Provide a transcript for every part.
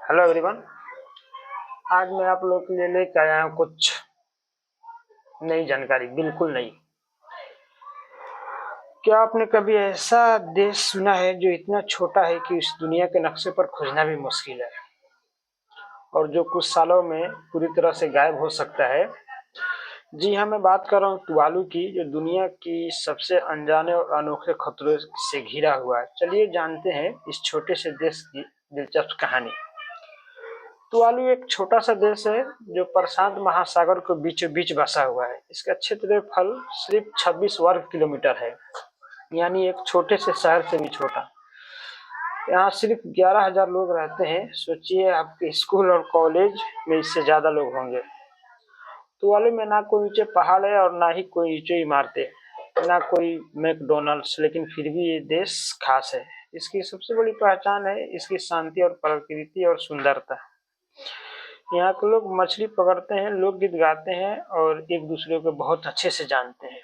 Hello everyone. आज मैं आप लोग के लिए लेकर आया हूँ कुछ नई जानकारी, बिल्कुल नई। क्या आपने कभी ऐसा देश सुना है जो इतना छोटा है कि इस दुनिया के नक्शे पर खोजना भी मुश्किल है और जो कुछ सालों में पूरी तरह से गायब हो सकता है? जी हाँ, मैं बात कर रहा हूँ तुवालू की, जो दुनिया की सबसे अनजाने और अनोखे खतरों से घिरा हुआ है। चलिए जानते हैं इस छोटे से देश की दिलचस्प कहानी। तुवालू एक छोटा सा देश है जो प्रशांत महासागर को बीचों बीच बसा हुआ है। इसका क्षेत्रफल सिर्फ 26 वर्ग किलोमीटर है, यानी एक छोटे से शहर से भी छोटा। यहाँ सिर्फ 11,000 लोग रहते हैं। सोचिए आपके स्कूल और कॉलेज में इससे ज्यादा लोग होंगे। तुवालू में ना कोई ऊंचे पहाड़ है और ना ही कोई ऊंची इमारतें, ना कोई मैकडोनल्ड्स, लेकिन फिर भी ये देश खास है। इसकी सबसे बड़ी पहचान है इसकी शांति और प्रकृति और सुंदरता। यहाँ के लोग मछली पकड़ते हैं, लोकगीत गाते हैं और एक दूसरे को बहुत अच्छे से जानते हैं।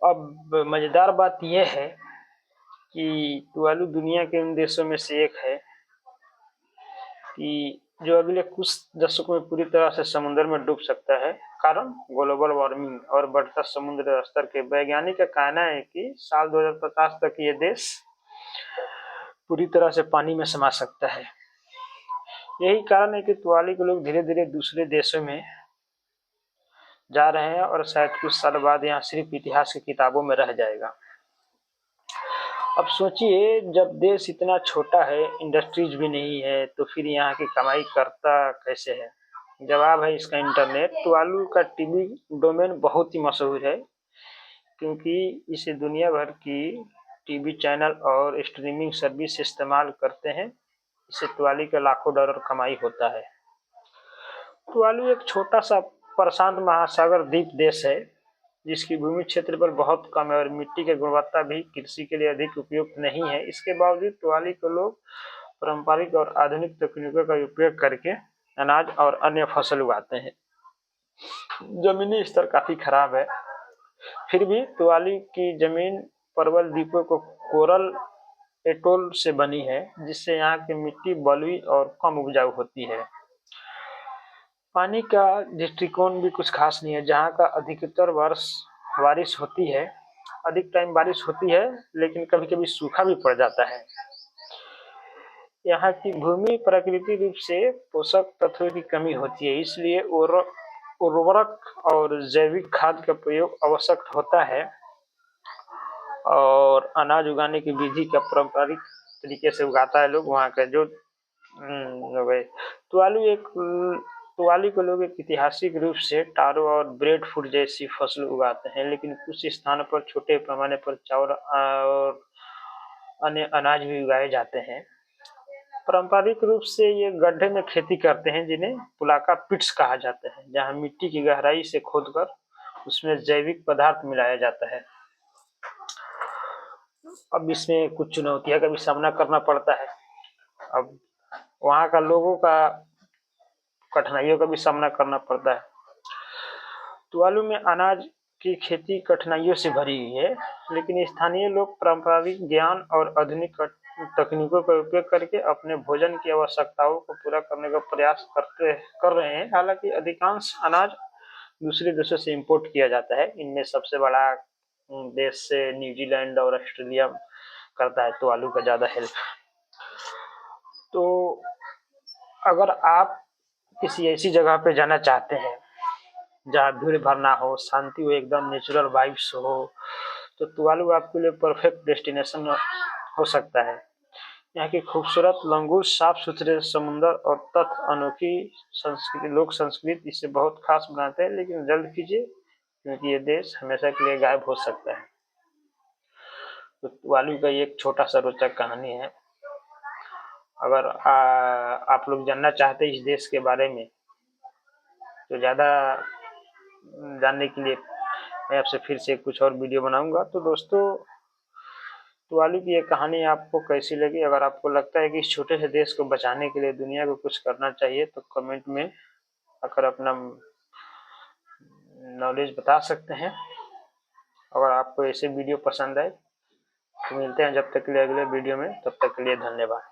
अब मजेदार बात यह है कि तुवालू दुनिया के उन देशों में से एक है कि जो अगले कुछ दशकों में पूरी तरह से समुद्र में डूब सकता है। कारण ग्लोबल वार्मिंग और बढ़ता समुद्र स्तर के। वैज्ञानिक का कहना है कि साल 2050 तक ये देश पूरी तरह से पानी में समा सकता है। यही कारण है कि तुवालू के लोग धीरे धीरे दूसरे देशों में जा रहे हैं और शायद कुछ साल बाद यहाँ सिर्फ इतिहास की किताबों में रह जाएगा। अब सोचिए, जब देश इतना छोटा है, इंडस्ट्रीज भी नहीं है, तो फिर यहाँ की कमाई करता कैसे है? जवाब है इसका इंटरनेट। तुवालू का टीवी डोमेन बहुत ही मशहूर है क्योंकि इसे दुनिया भर की टीवी चैनल और स्ट्रीमिंग सर्विस इस्तेमाल करते हैं। इससे तुवालू का लाखों डॉलर कमाई होता है। तुवालू एक छोटा सा प्रशांत महासागर द्वीप देश है जिसकी भूमि क्षेत्रफल बहुत कम है और मिट्टी की गुणवत्ता भी कृषि के लिए अधिक उपयुक्त नहीं है। इसके बावजूद तुवालू के लोग पारंपरिक और आधुनिक तकनीकों का उपयोग करके अनाज और अन्य फसल उगाते हैं। जमीनी स्तर काफी खराब है, फिर भी तुवालू की जमीन प्रबल द्वीपों को कोरल एटोल से बनी है, जिससे यहाँ की मिट्टी बलुई और कम उपजाऊ होती है। पानी का दृष्टिकोण भी कुछ खास नहीं है। जहाँ का अधिकतर वर्ष बारिश होती है, अधिक टाइम बारिश होती है, लेकिन कभी कभी सूखा भी पड़ जाता है। यहाँ की भूमि प्राकृतिक रूप से पोषक तत्वों की कमी होती है, इसलिए उर्वरक और जैविक खाद का प्रयोग आवश्यक होता है और अनाज उगाने की विधि का पारंपरिक तरीके से उगाता है लोग वहाँ का जो तुवालू एक तुवालू के लोग एक ऐतिहासिक रूप से टारो और ब्रेड फ्रूट जैसी फसल उगाते हैं, लेकिन कुछ स्थानों पर छोटे पैमाने पर चावल और अन्य अनाज भी उगाए जाते हैं। पारंपरिक रूप से ये गड्ढे में खेती करते हैं जिन्हें पुलाका पिट्स कहा जाता है, जहां मिट्टी की गहराई से खोदकर उसमें जैविक पदार्थ मिलाया जाता है। अब इसमें कुछ चुनौतियों का भी सामना करना पड़ता है। अब वहाँ का लोगों का कठिनाइयों का भी सामना करना पड़ता है। तुवालू में अनाज की खेती कठिनाइयों से भरी हुई है, लेकिन स्थानीय लोग पारंपरिक ज्ञान और आधुनिक तकनीकों का उपयोग करके अपने भोजन की आवश्यकताओं को पूरा करने का प्रयास कर रहे हैं। हालांकि अधिकांश अनाज दूसरे देशों से इंपोर्ट किया जाता है। इनमें सबसे बड़ा देश से न्यूजीलैंड और ऑस्ट्रेलिया करता है तुवालू का ज्यादा हेल्प। तो अगर आप किसी ऐसी जगह पे जाना चाहते हैं जहाँ भीड़ भाड़ ना हो, शांति हो, एकदम नेचुरल वाइब्स हो, तो तुवालू आपके लिए परफेक्ट डेस्टिनेशन हो सकता है। यहाँ की खूबसूरत लंगूर, साफ सुथरे समुद्र और अनोखी संस्कृति, लोक संस्कृति इसे बहुत खास बनाते हैं। लेकिन जल्द कीजिए क्योंकि ये देश हमेशा के लिए गायब हो सकता है। तो तुवालू का एक छोटा सा रोचक कहानी है। अगर आप लोग जानना चाहते हैं इस देश के बारे में तो ज़्यादा जानने के लिए मैं आपसे फिर से कुछ और वीडियो बनाऊंगा। तो दोस्तों, तुवालू की ये कहानी आपको कैसी लगी? अगर आपको लगता है कि इस छोटे से देश को बचाने के लिए दुनिया को कुछ करना चाहिए तो कमेंट में आकर अपना नॉलेज बता सकते हैं। अगर आपको ऐसे वीडियो पसंद आए तो मिलते हैं जब तक के लिए अगले वीडियो में। तब तक के लिए धन्यवाद।